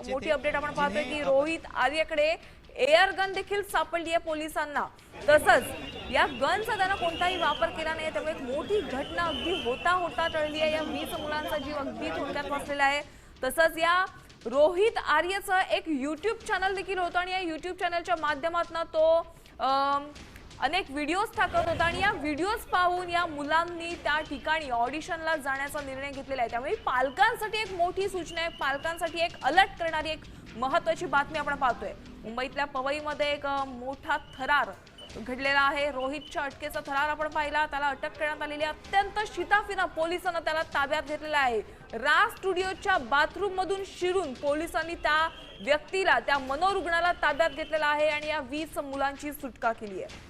मोठी अपडेट आपण पाहतोय की रोहित आर्यकडे एअर गन देखील सापडली आहे पोलिसांना। तसंच या गनचा त्यानं कोणताही वापर केला नाही, त्यामुळे एक मोठी घटना अगदी होता टळली आहे। या 20 मुलांचा जीव अगदी थोडक्यात वाचलेला आहे। तसंच या रोहित आर्यचं एक YouTube चॅनल देखील होतं आणि या YouTube चॅनलच्या माध्यमातून तो अनेक व्हिडिओज टाकत होता आणि या व्हिडिओज पाहून या मुलांनी त्या ठिकाणी ऑडिशनला जाण्याचा निर्णय घेतलेला आहे। त्यामुळे पालकांसाठी एक मोठी सूचना आहे, पालकांसाठी एक अलर्ट करणारी एक महत्त्वाची बातमी आपण पाहतोय। मुंबईतल्या पवईमध्ये एक मोठा थरार घडलेला आहे। रोहितच्या अटकेचा थरार आपण पाहिला, त्याला अटक करण्यात आलेली आहे। अत्यंत शिताफीनं पोलिसांनी त्याला ताब्यात घेतलेला आहे। राज स्टुडिओच्या बाथरूम मधून शिरून पोलिसांनी त्या व्यक्तीला, त्या मनोरुग्णाला ताब्यात घेतलेला आहे आणि या 20 मुलांची सुटका केली आहे।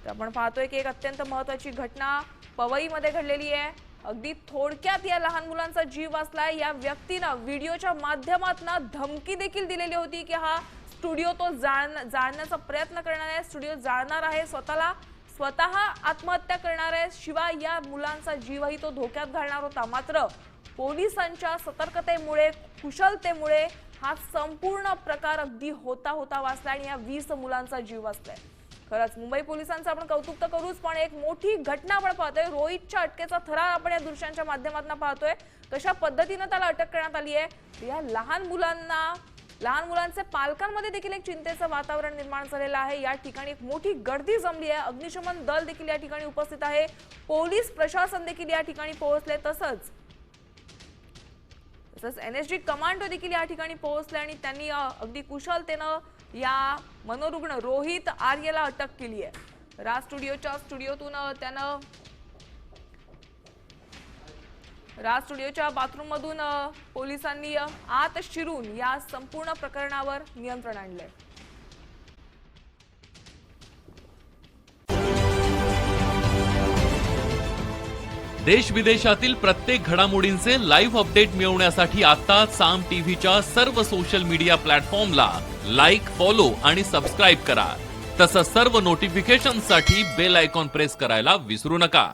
तर आपण पाहतोय की एक अत्यंत महत्त्वाची घटना पवईमध्ये घडलेली आहे। अगदी थोडक्यात या लहान मुलांचा जीव वाचलाय। या व्यक्तीनं व्हिडिओच्या माध्यमातून धमकी देखील दिलेली होती की हा स्टुडिओ तो जाळण्याचा प्रयत्न करणार आहे, स्टुडिओ जाळणार आहे, स्वतः आत्महत्या करणार आहे, शिवाय या मुलांचा जीवही तो धोक्यात घालणार होता। मात्र पोलिसांच्या सतर्कतेमुळे, कुशलतेमुळे हा संपूर्ण प्रकार अगदी होता वाचला आणि या 20 मुलांचा जीव वाचलाय। खरंच मुंबई पोलिसांचं आपण कौतुक तर करूच, पण एक मोठी घटना आपण पाहतोय। रोहितच्या अटकेचा थरार आपण या दृश्यांच्या माध्यमातून पाहतोय, कशा पद्धतीने त्याला अटक करण्यात आली आहे। या लहान मुलांचे पालकांमध्ये देखील एक चिंतेचं वातावरण निर्माण झालेलं आहे। या ठिकाणी एक मोठी गर्दी जमली आहे, अग्निशमन दल देखील या ठिकाणी उपस्थित आहे, पोलीस प्रशासन देखील या ठिकाणी पोहोचले, तसंच एनएसजी कमांडो देखील या ठिकाणी पोहोचले आणि त्यांनी अगदी कुशलतेनं या मनोरुग्ण रोहित आर्यला अटक केली आहे। राज स्टुडिओच्या बाथरूम मधून पोलिसांनी आत शिरून या संपूर्ण प्रकरणावर नियंत्रण आणलंय। देश विदेशातील प्रत्येक घडामोडींचे लाईव्ह अपडेट मिळवण्यासाठी आता साम टीव्हीच्या सर्व सोशल मीडिया प्लॅटफॉर्मला लाईक, फॉलो आणि सबस्क्राईब करा। तसंच सर्व नोटिफिकेशनसाठी बेल आयकॉन प्रेस करायला विसरू नका।